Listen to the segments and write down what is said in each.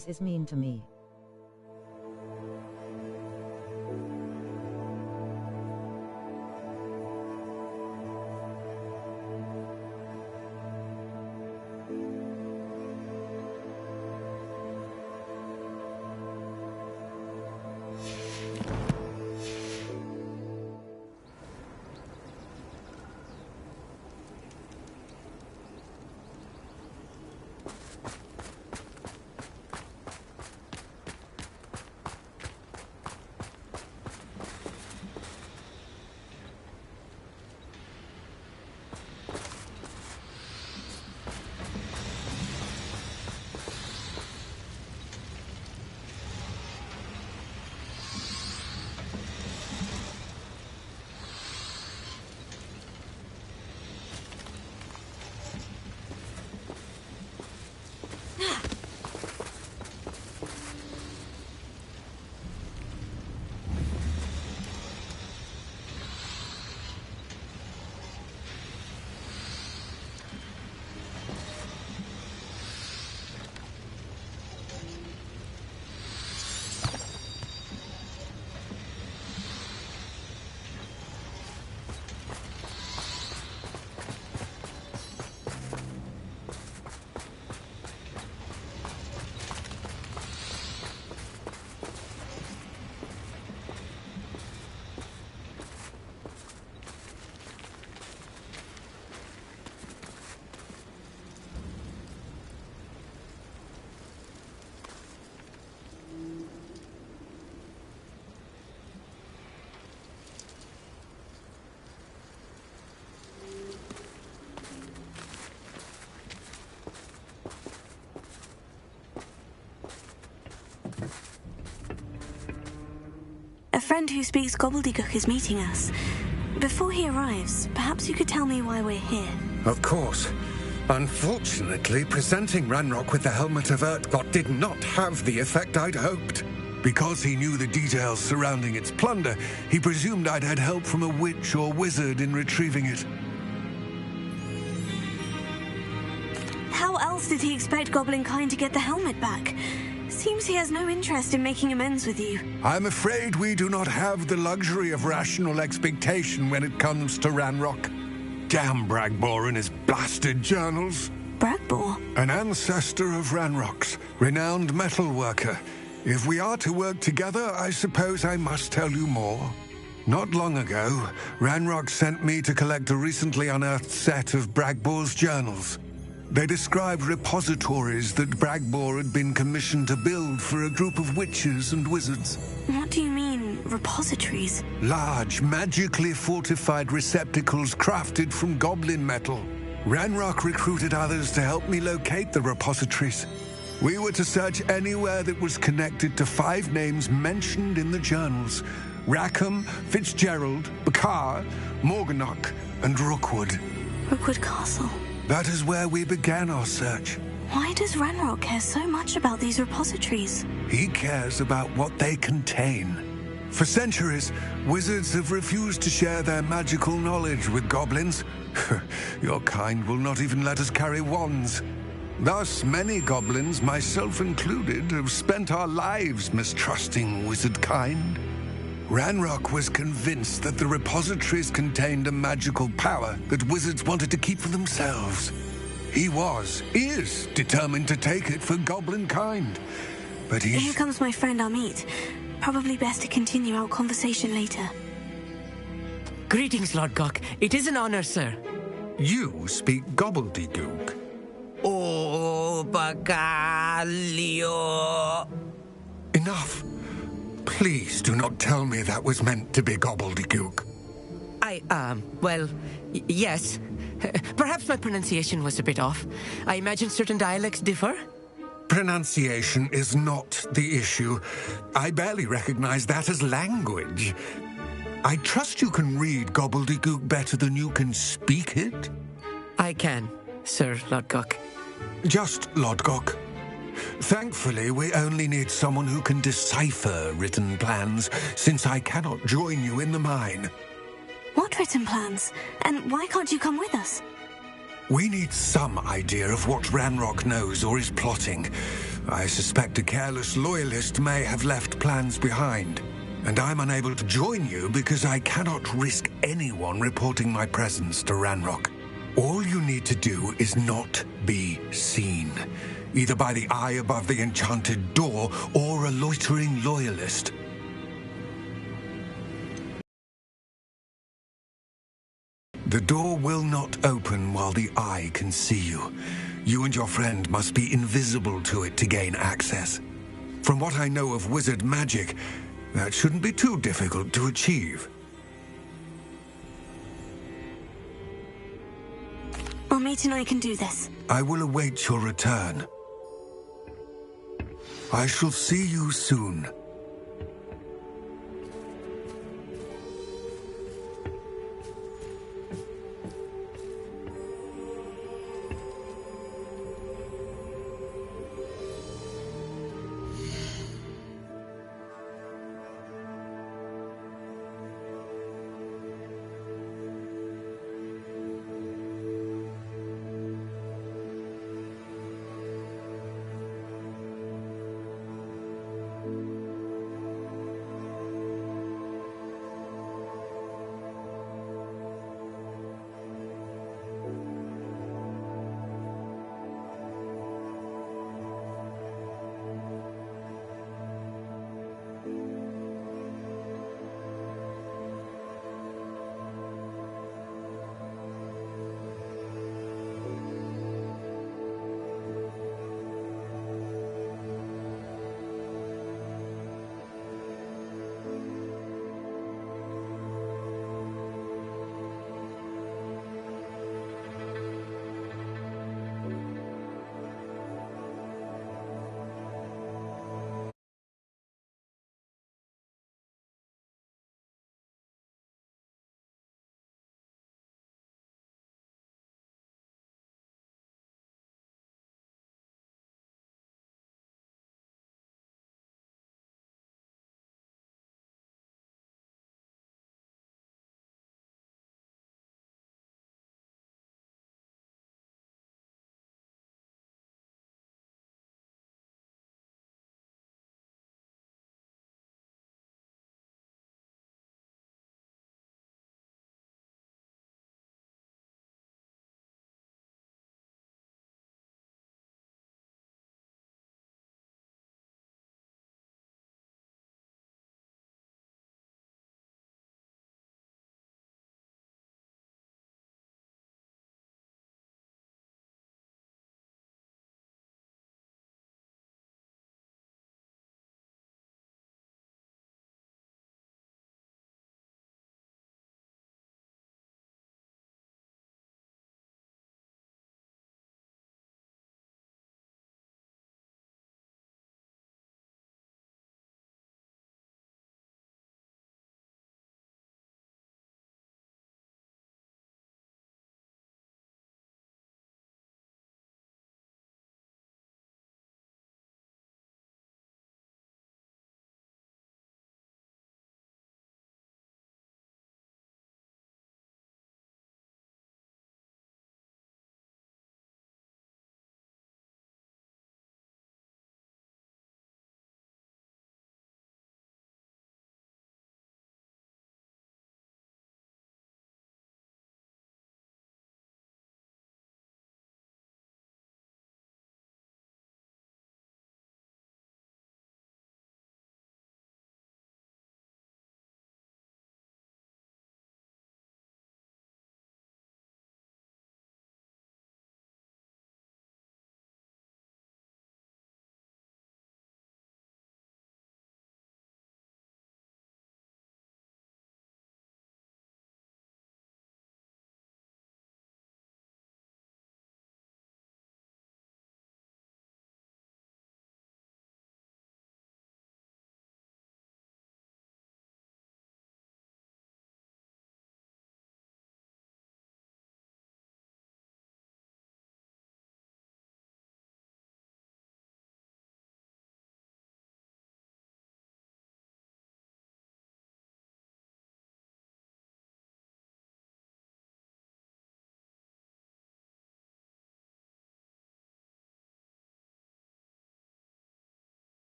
knows is mean to me. A friend who speaks gobbledygook is meeting us. Before he arrives, perhaps you could tell me why we're here. Of course. Unfortunately, presenting Ranrock with the Helmet of Urtkot did not have the effect I'd hoped. Because he knew the details surrounding its plunder, he presumed I'd had help from a witch or wizard in retrieving it. How else did he expect Goblinkind to get the helmet back? Seems he has no interest in making amends with you. I'm afraid we do not have the luxury of rational expectation when it comes to Ranrock. Damn Bragbor and his blasted journals. Bragbor? An ancestor of Ranrock's, renowned metal worker. If we are to work together, I suppose I must tell you more. Not long ago, Ranrock sent me to collect a recently unearthed set of Bragbor's journals. They described repositories that Bragbor had been commissioned to build for a group of witches and wizards. What do you mean, repositories? Large, magically fortified receptacles crafted from goblin metal. Ranrock recruited others to help me locate the repositories. We were to search anywhere that was connected to 5 names mentioned in the journals: Rackham, Fitzgerald, Bakar, Morganach, and Rookwood. Rookwood Castle. That is where we began our search. Why does Ranrock care so much about these repositories? He cares about what they contain. For centuries, wizards have refused to share their magical knowledge with goblins. Your kind will not even let us carry wands. Thus, many goblins, myself included, have spent our lives mistrusting wizard kind. Ranrock was convinced that the repositories contained a magical power that wizards wanted to keep for themselves. He is determined to take it for goblin kind. But Here comes my friend Amit. Probably best to continue our conversation later. Greetings, Lord Gok. It is an honor, sir. You speak gobbledygook. Oh, Bagalio. Enough. Please do not tell me that was meant to be gobbledygook. Yes. Perhaps my pronunciation was a bit off. I imagine certain dialects differ. Pronunciation is not the issue. I barely recognize that as language. I trust you can read gobbledygook better than you can speak it? I can, Sir Lord Gok. Just Lord Gok. Thankfully, we only need someone who can decipher written plans, since I cannot join you in the mine. What written plans? And why can't you come with us? We need some idea of what Ranrock knows or is plotting. I suspect a careless loyalist may have left plans behind. And I'm unable to join you because I cannot risk anyone reporting my presence to Ranrock. All you need to do is not be seen, either by the eye above the enchanted door or a loitering loyalist. The door will not open while the eye can see you. You and your friend must be invisible to it to gain access. From what I know of wizard magic, that shouldn't be too difficult to achieve. Mate and I can do this. I will await your return. I shall see you soon.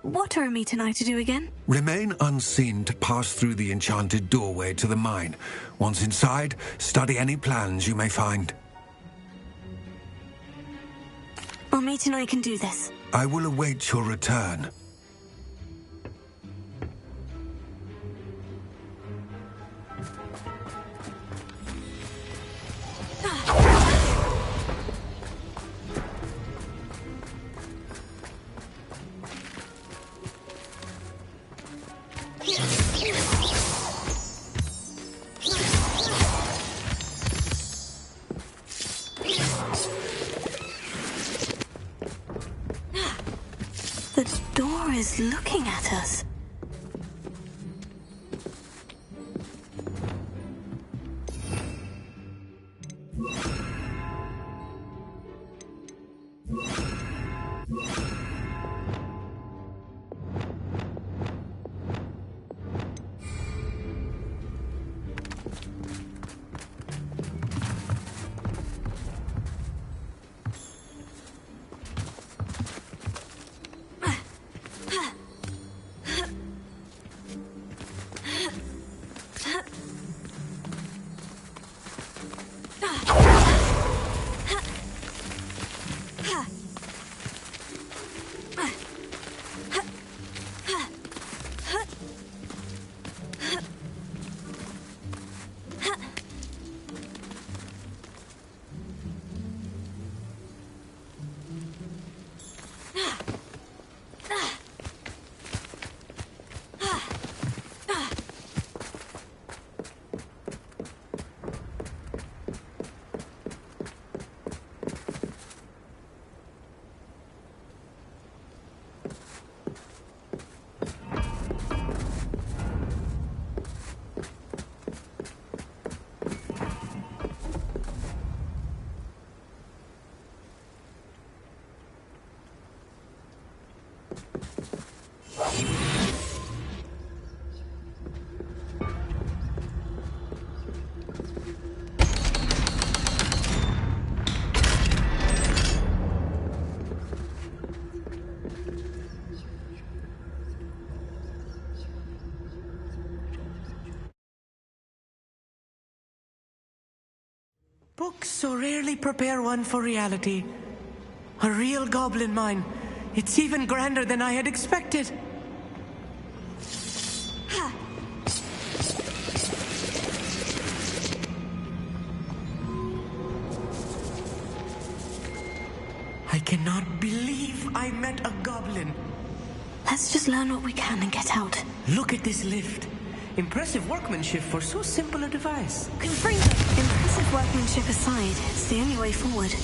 What are Amit and I to do again? Remain unseen to pass through the enchanted doorway to the mine. Once inside, study any plans you may find. Amit and I can do this. I will await your return. The door is looking at us. Books so rarely prepare one for reality. A real goblin mine. It's even grander than I had expected. I cannot believe I met a goblin. Let's just learn what we can and get out. Look at this lift. Impressive workmanship for so simple a device. Confirm them. Impressive workmanship aside, it's the only way forward.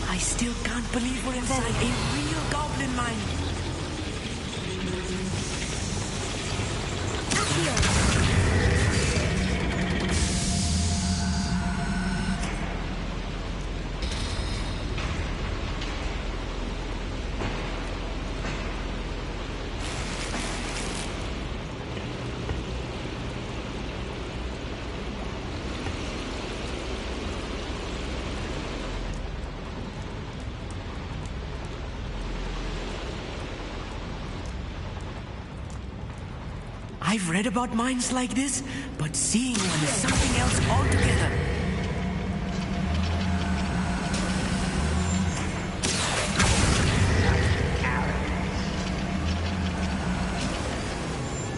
I still can't believe we're inside a real goblin mine. I've read about mines like this, but seeing one is something else altogether.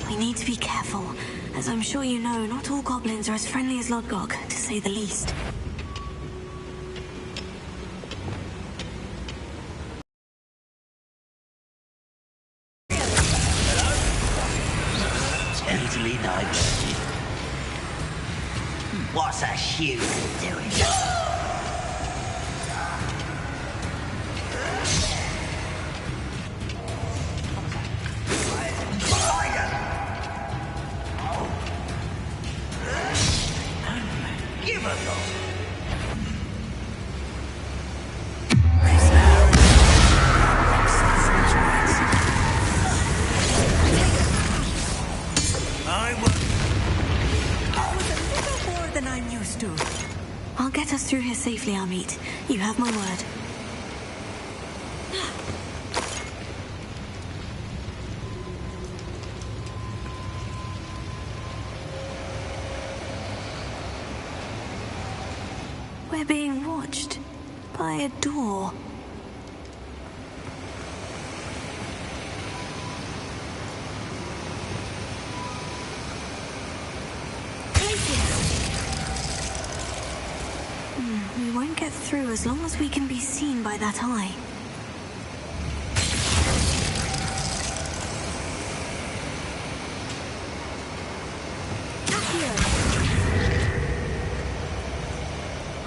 We need to be careful. As I'm sure you know, not all goblins are as friendly as Lodgok, to say the least. Totally nice. What's a shoe doing? Give us all. I'll get us through here safely, Amit. You have my word. We're being watched by a door. We won't get through as long as we can be seen by that eye.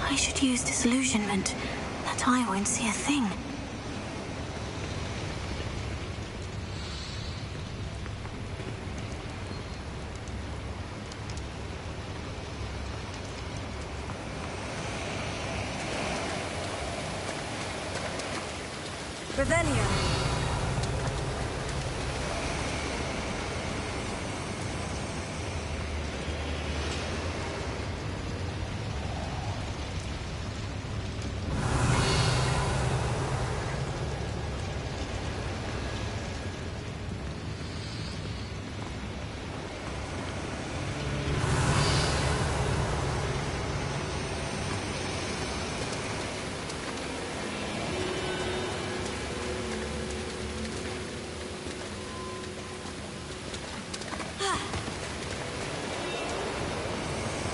I should use disillusionment. That eye won't see a thing. Revelio.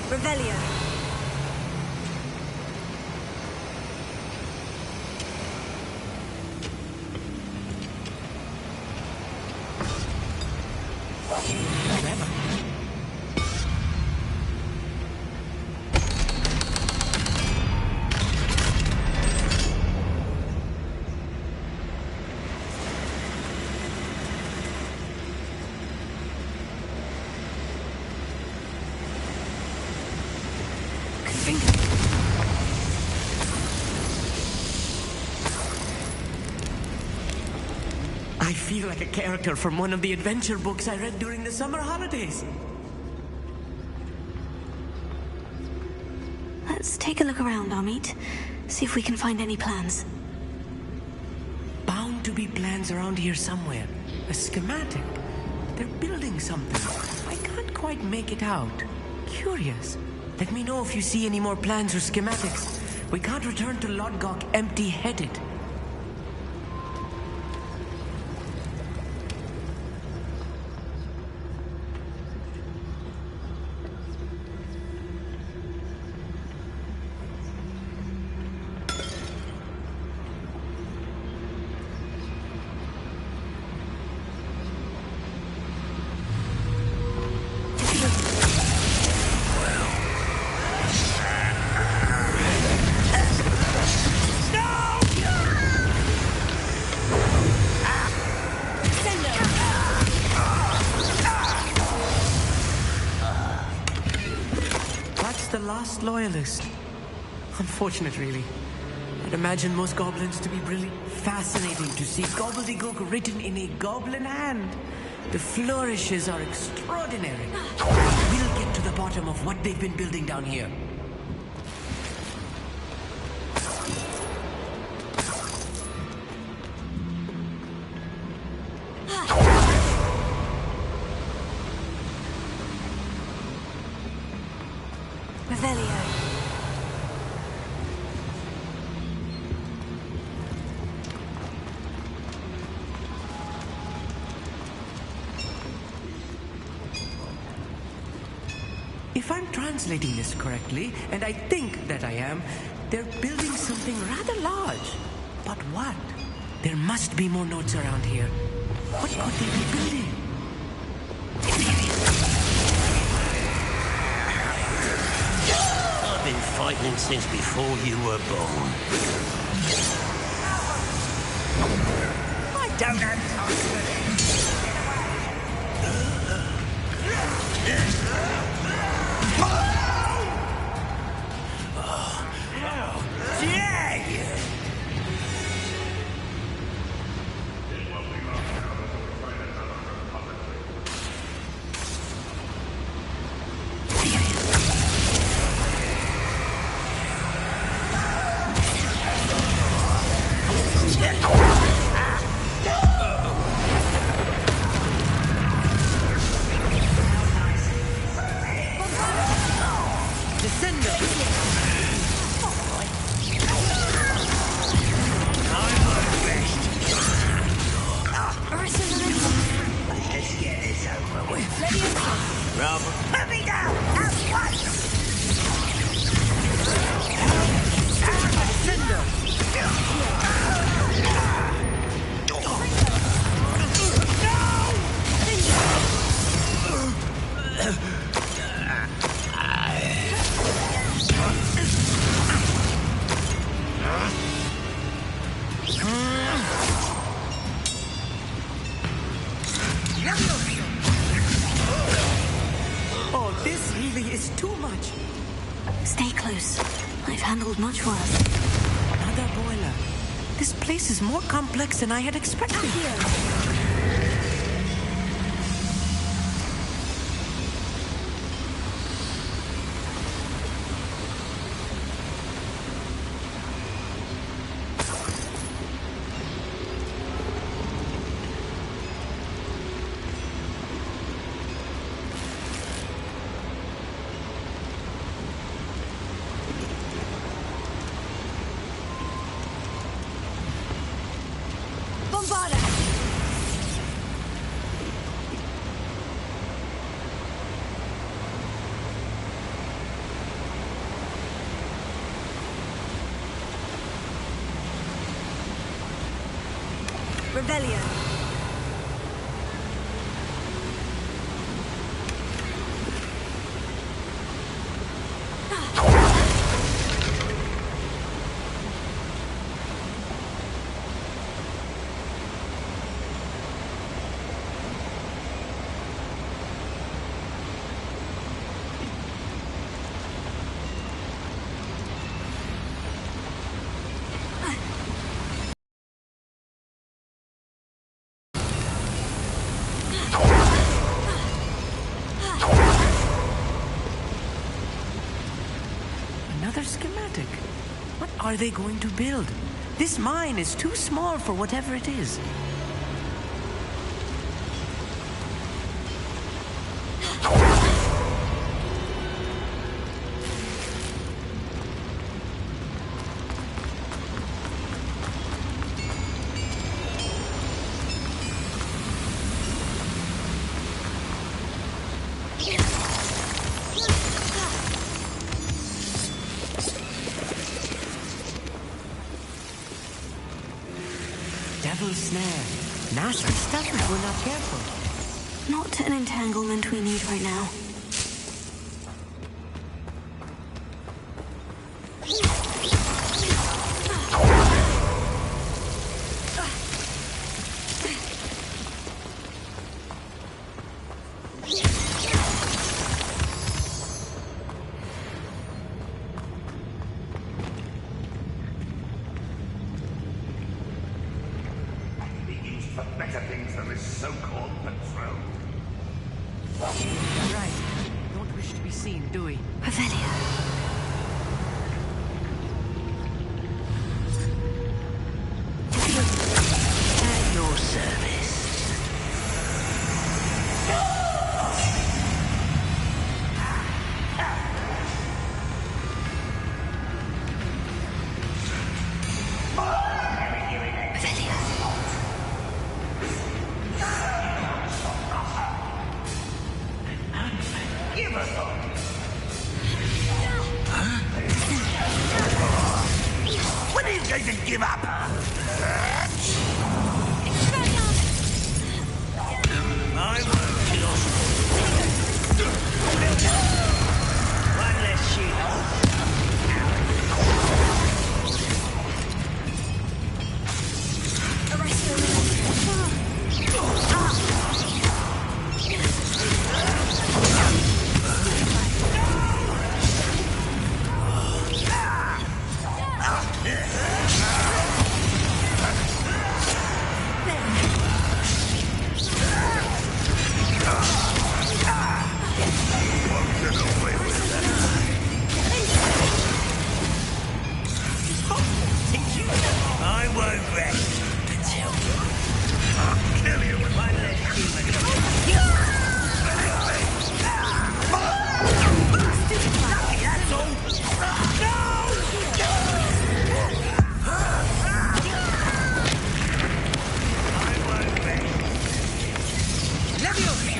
Revelio. I feel like a character from one of the adventure books I read during the summer holidays. Let's take a look around, Amit. See if we can find any plans. Bound to be plans around here somewhere. A schematic. They're building something. I can't quite make it out. Curious. Let me know if you see any more plans or schematics. We can't return to Lodgok empty-headed. Last loyalist. Unfortunate, really. I'd imagine most goblins to be brilliant. Fascinating to see gobbledygook written in a goblin hand. The flourishes are extraordinary. We'll get to the bottom of what they've been building down here. Revelio. If I'm translating this correctly, and I think that I am, they're building something rather large. But what? There must be more notes around here. What could they be building? I've been fighting since before you were born. I don't have time for this. Oh, this really is too much. Stay close. I've handled much worse. Another boiler. This place is more complex than I had expected. Revelio. Another schematic. What are they going to build? This mine is too small for whatever it is. Devil's snare. Nasty stuff if we're not careful. Not an entanglement we need right now. For better things than this so-called patrol. Right. Don't wish to be seen, do we? Revelio. At your service. When are you going to give up? I won't kill. One less shield. I won't rest until I'll kill you with one less human. That's all. I won't rest. Leviosa!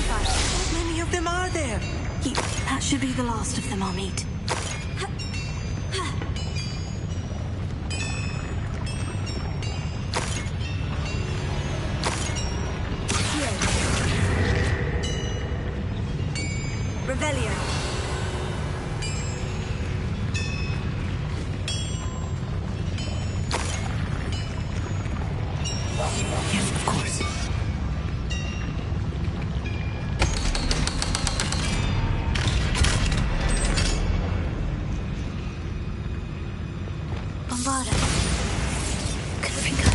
How many of them are there? That should be the last of them I'll meet. Revelio. Yes, of course. Bombarda. Confringo.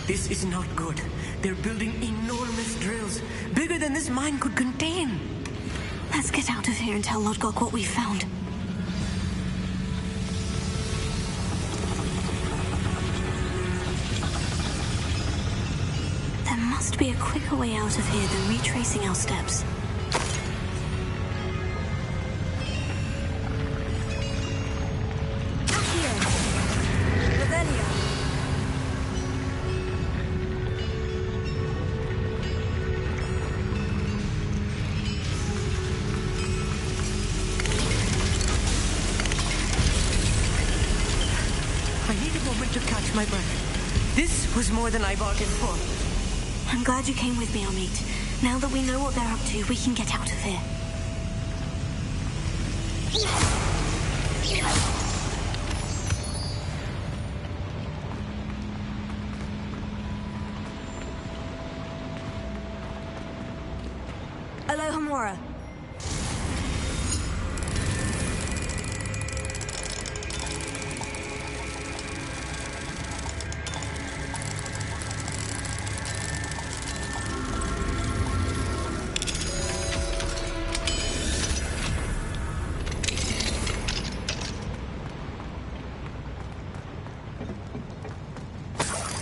This is not good. They're building enormous drills, bigger than this mine could contain. Let's get out of here and tell Lodgok what we found. There must be a quicker way out of here than retracing our steps. I need a moment to catch my breath. This was more than I bargained for. I'm glad you came with me, Amit. Now that we know what they're up to, we can get out of here. Alohomora.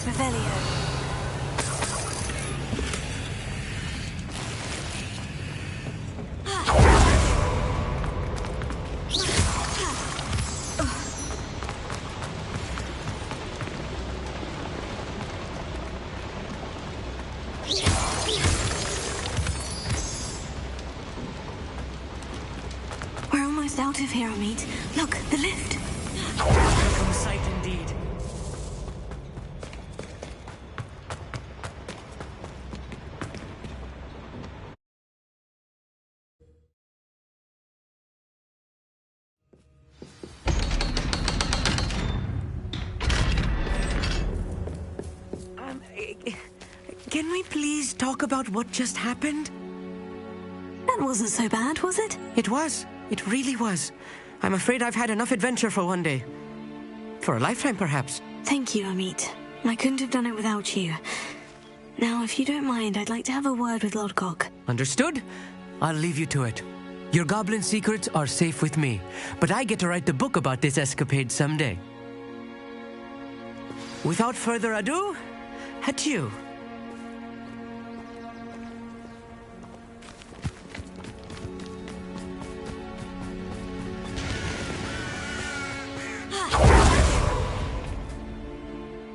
Revelio. We're almost out of here, Amit. Look, the lift. Welcome sight indeed. Can we please talk about what just happened? That wasn't so bad, was it? It was. It really was. I'm afraid I've had enough adventure for one day. For a lifetime, perhaps. Thank you, Amit. I couldn't have done it without you. Now, if you don't mind, I'd like to have a word with Lodgok. Understood? I'll leave you to it. Your goblin secrets are safe with me, but I get to write the book about this escapade someday. Without further ado, Had you?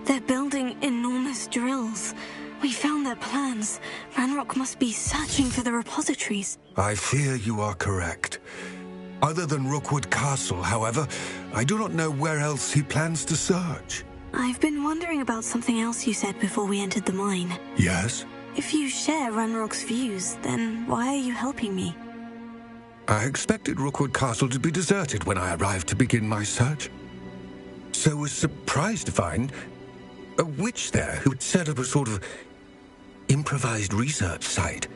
They're building enormous drills. We found their plans. Ranrock must be searching for the repositories. I fear you are correct. Other than Rookwood Castle, however, I do not know where else he plans to search. I've been wondering about something else you said before we entered the mine. Yes? If you share Ranrock's views, then why are you helping me? I expected Rookwood Castle to be deserted when I arrived to begin my search. So was surprised to find a witch there who had set up a sort of improvised research site.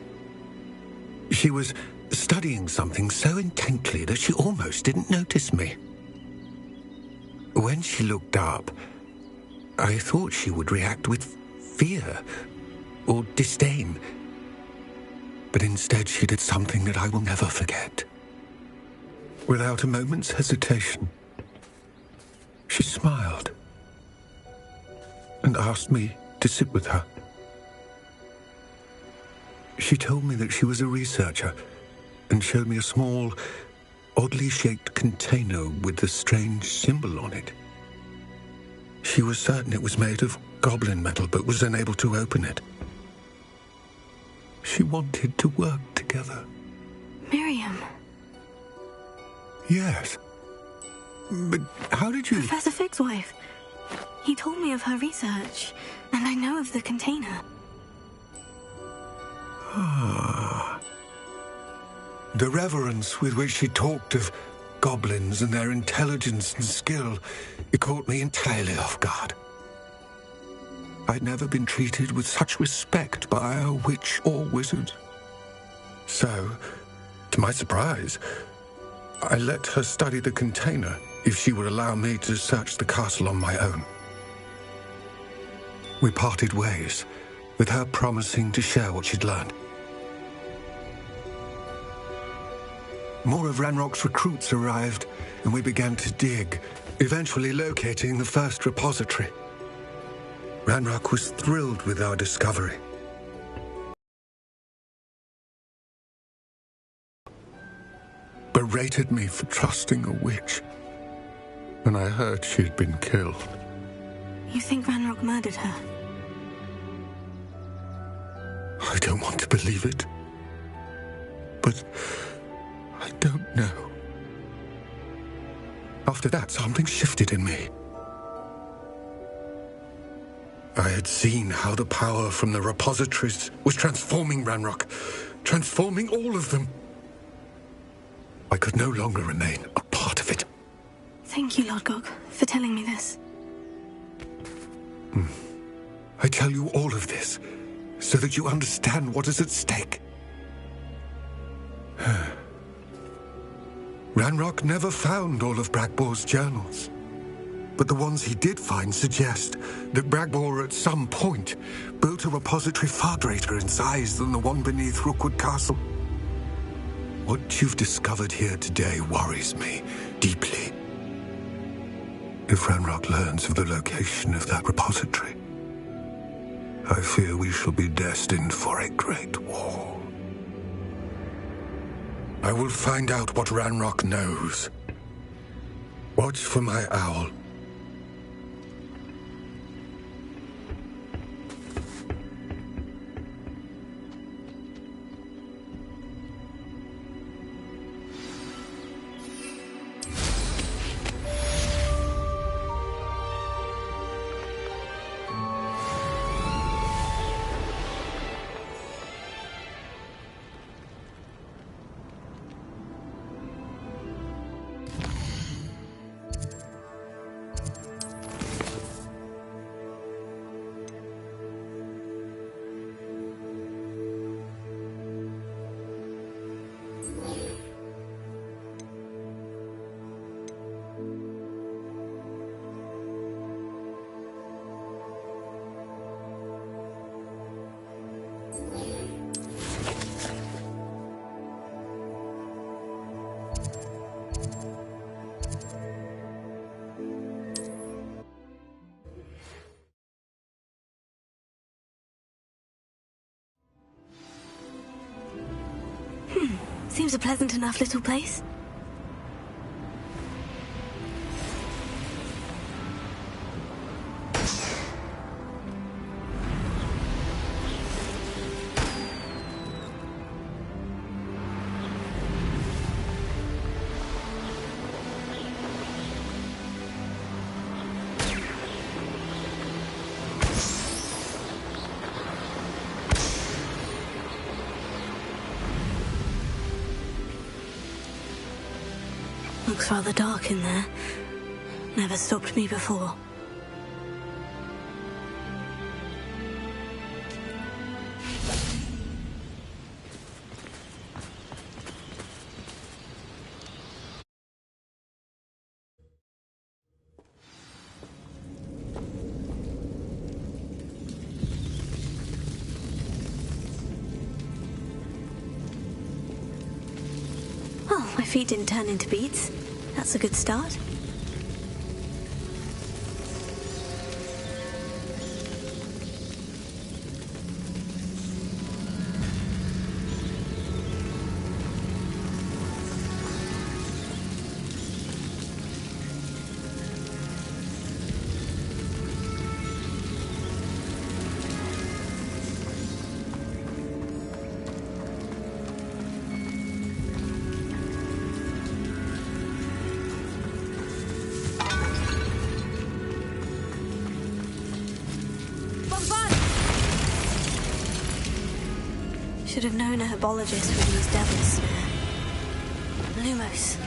She was studying something so intently that she almost didn't notice me. When she looked up, I thought she would react with fear or disdain. But instead she did something that I will never forget. Without a moment's hesitation, she smiled and asked me to sit with her. She told me that she was a researcher and showed me a small, oddly shaped container with a strange symbol on it. She was certain it was made of goblin metal, but was unable to open it. She wanted to work together. Miriam. Yes. But how did you... Professor Fig's wife. He told me of her research, and I know of the container. Ah. The reverence with which she talked of goblins and their intelligence and skill, it caught me entirely off guard. I'd never been treated with such respect by a witch or wizard. So, to my surprise, I let her study the container if she would allow me to search the castle on my own. We parted ways, with her promising to share what she'd learned. More of Ranrock's recruits arrived, and we began to dig, eventually locating the first repository. Ranrock was thrilled with our discovery. Berated me for trusting a witch when I heard she'd been killed. You think Ranrock murdered her? I don't want to believe it, but I don't know. After that, something shifted in me. I had seen how the power from the repositories was transforming Ranrock, transforming all of them. I could no longer remain a part of it. Thank you, Lord Gog, for telling me this. I tell you all of this so that you understand what is at stake. Ranrock never found all of Bragbor's journals, but the ones he did find suggest that Bragbor at some point built a repository far greater in size than the one beneath Rookwood Castle. What you've discovered here today worries me deeply. If Ranrock learns of the location of that repository, I fear we shall be destined for a great war. I will find out what Ranrock knows. Watch for my owl. Seems a pleasant enough little place. Looks rather dark in there. Never stopped me before. Well, my feet didn't turn into beads. That's a good start. Should have known a herbologist with these devils. Lumos.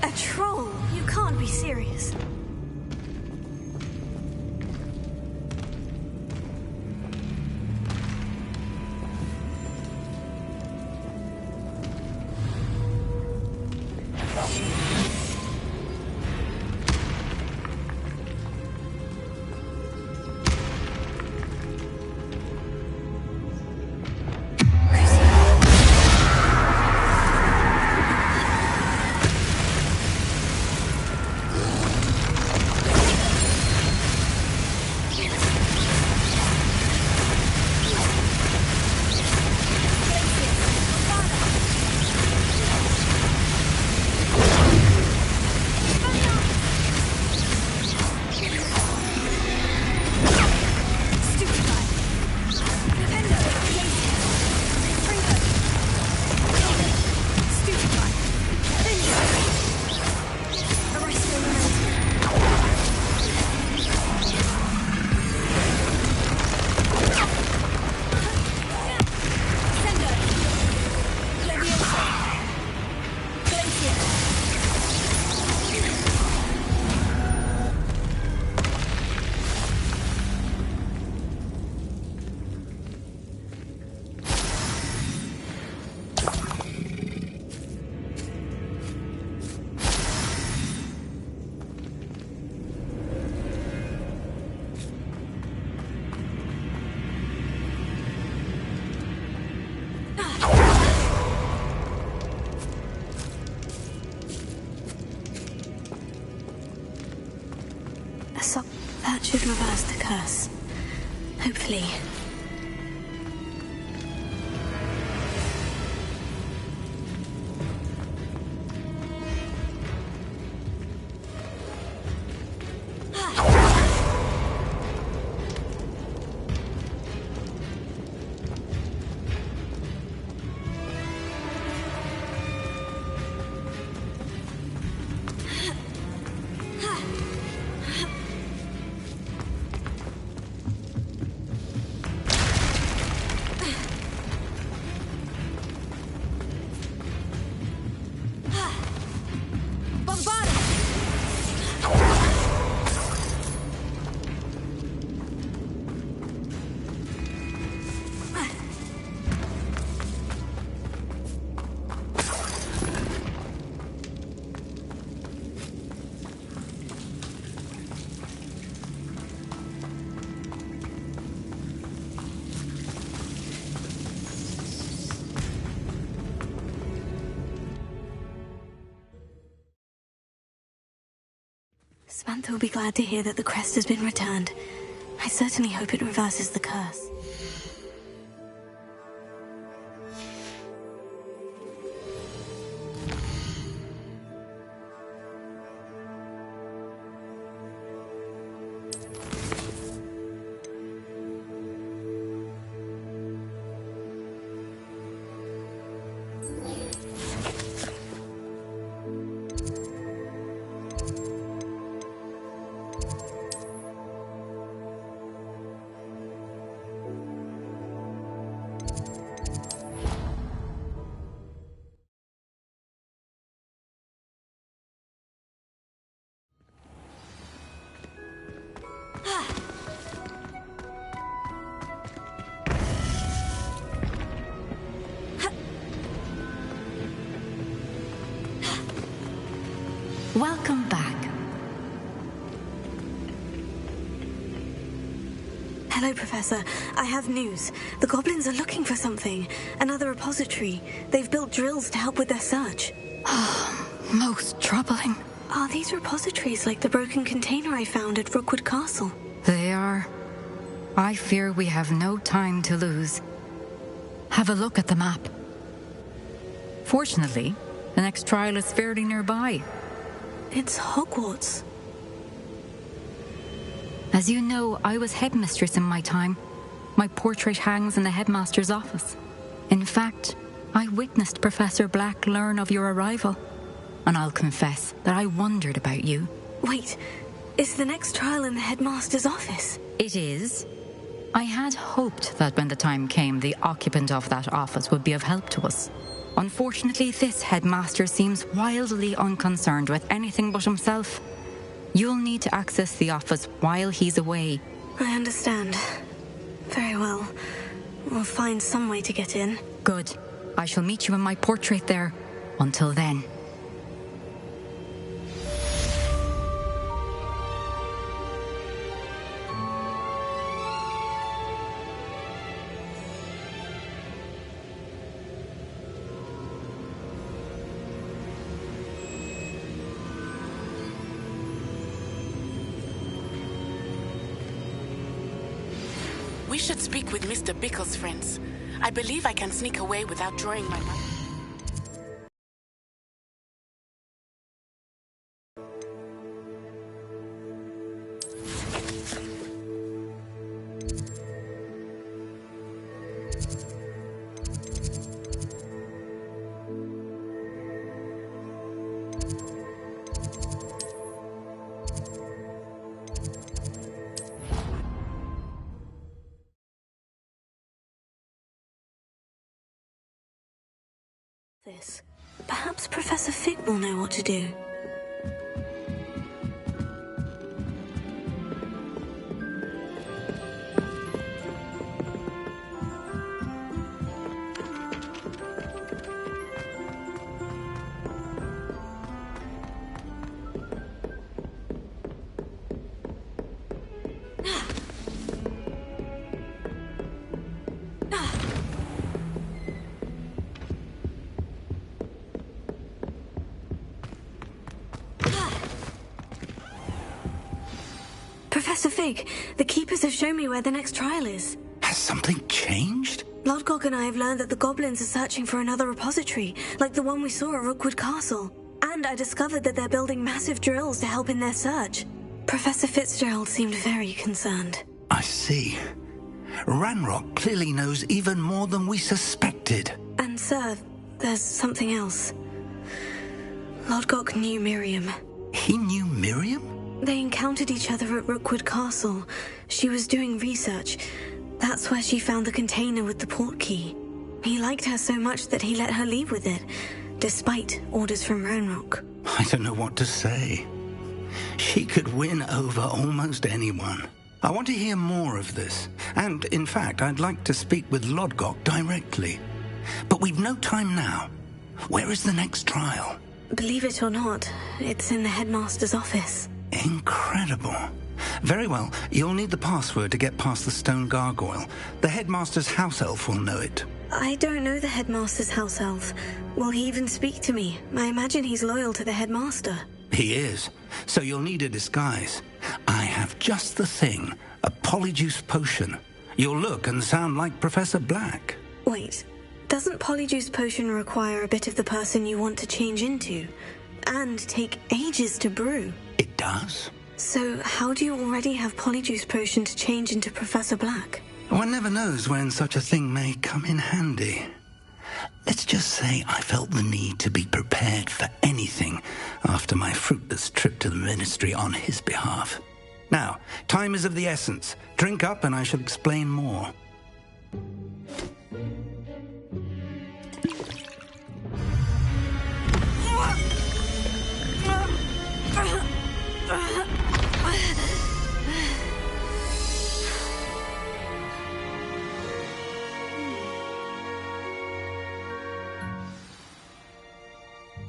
A troll? You can't be serious. That should reverse the curse. Hopefully. Samantha will be glad to hear that the crest has been returned. I certainly hope it reverses the curse. Welcome back. Hello, Professor. I have news. The goblins are looking for something. Another repository. They've built drills to help with their search. Most troubling. Are these repositories like the broken container I found at Rookwood Castle? They are. I fear we have no time to lose. Have a look at the map. Fortunately, the next trial is fairly nearby. It's Hogwarts. As you know, I was headmistress in my time. My portrait hangs in the headmaster's office. In fact, I witnessed Professor Black learn of your arrival. And I'll confess that I wondered about you. Wait, is the next trial in the headmaster's office? It is. I had hoped that when the time came, the occupant of that office would be of help to us. Unfortunately, this headmaster seems wildly unconcerned with anything but himself. You'll need to access the office while he's away. I understand. Very well. We'll find some way to get in. Good. I shall meet you in my portrait there. Until then. We should speak with Mr. Bickle's friends. I believe I can sneak away without drawing my money. This. Perhaps Professor Fig will know what to do. Professor Fig, the Keepers have shown me where the next trial is. Has something changed? Lodgok and I have learned that the goblins are searching for another repository, like the one we saw at Rookwood Castle. And I discovered that they're building massive drills to help in their search. Professor Fitzgerald seemed very concerned. I see. Ranrock clearly knows even more than we suspected. And sir, there's something else. Lodgok knew Miriam. He knew Miriam? They encountered each other at Rookwood Castle. She was doing research. That's where she found the container with the port key. He liked her so much that he let her leave with it, despite orders from Ranrock. I don't know what to say. She could win over almost anyone. I want to hear more of this. And, in fact, I'd like to speak with Lodgok directly. But we've no time now. Where is the next trial? Believe it or not, it's in the headmaster's office. Incredible. Very well, you'll need the password to get past the stone gargoyle. The headmaster's house elf will know it. I don't know the headmaster's house elf. Will he even speak to me? I imagine he's loyal to the headmaster. He is. So you'll need a disguise. I have just the thing. A polyjuice potion. You'll look and sound like Professor Black. Wait, doesn't Polyjuice Potion require a bit of the person you want to change into? And take ages to brew? It does. So how do you already have Polyjuice Potion to change into Professor Black? One never knows when such a thing may come in handy. Let's just say I felt the need to be prepared for anything after my fruitless trip to the Ministry on his behalf. Now, time is of the essence. Drink up and I shall explain more.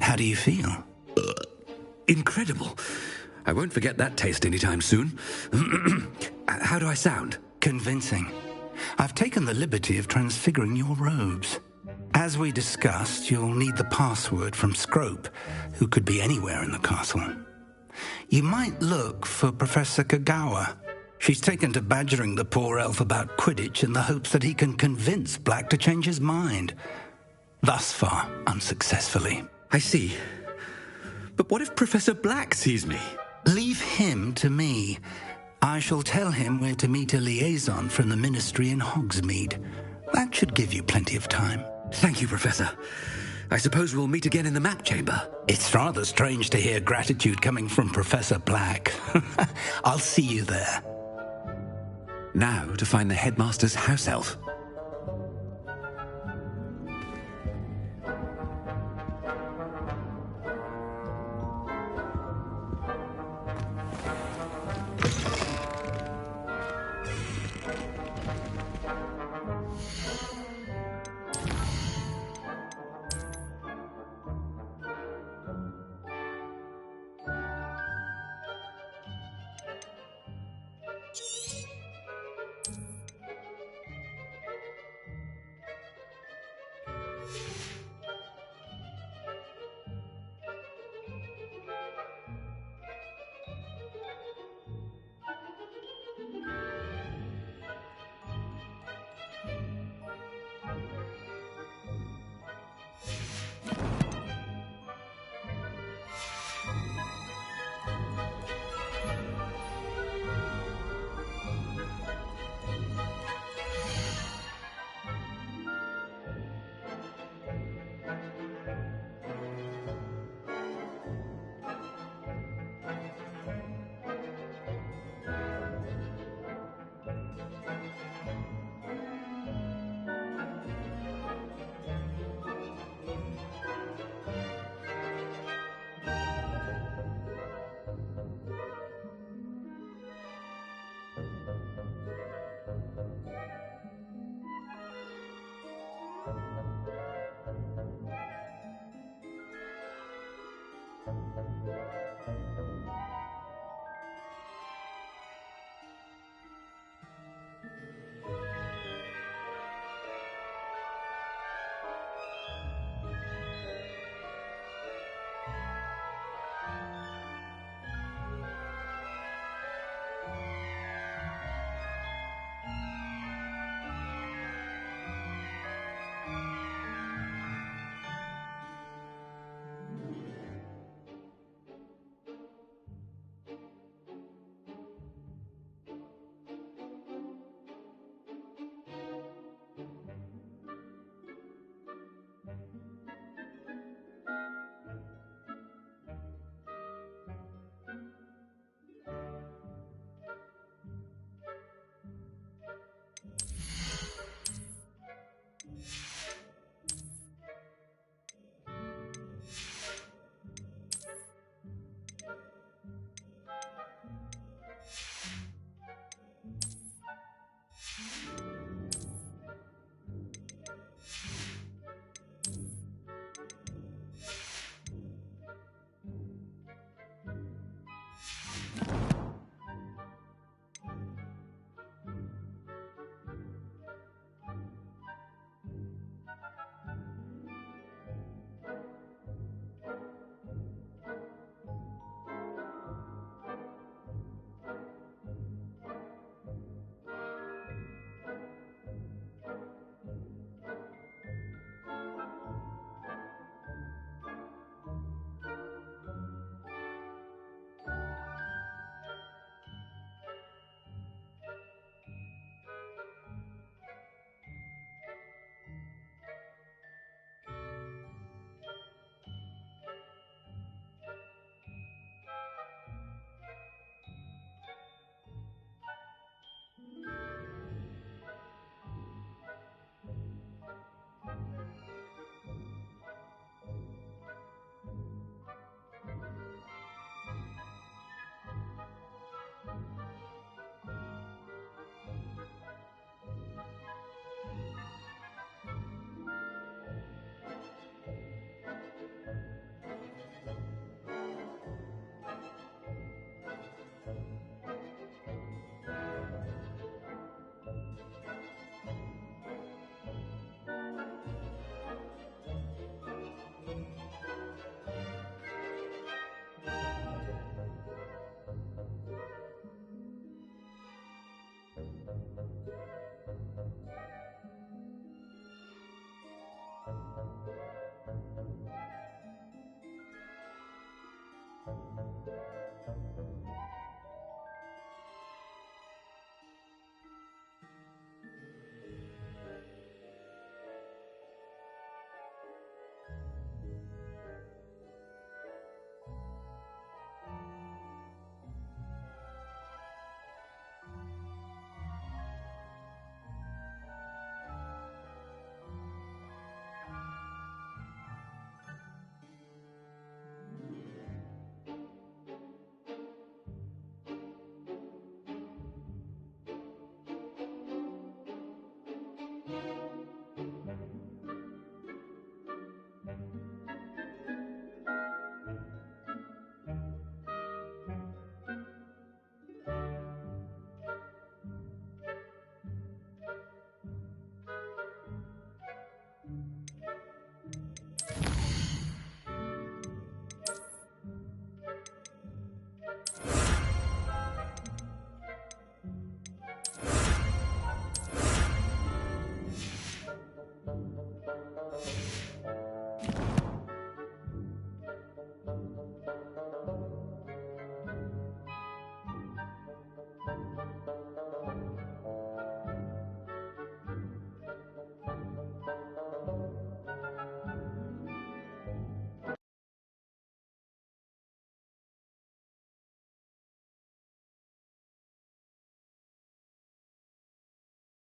How do you feel? Incredible. I won't forget that taste anytime soon. How do I sound? Convincing. I've taken the liberty of transfiguring your robes. As we discussed, you'll need the password from Scrope, who could be anywhere in the castle. You might look for Professor Kagawa. She's taken to badgering the poor elf about Quidditch in the hopes that he can convince Black to change his mind. Thus far, unsuccessfully. I see. But what if Professor Black sees me? Leave him to me. I shall tell him where to meet a liaison from the Ministry in Hogsmeade. That should give you plenty of time. Thank you, Professor. I suppose we'll meet again in the map chamber. It's rather strange to hear gratitude coming from Professor Black. I'll see you there. Now to find the headmaster's house elf.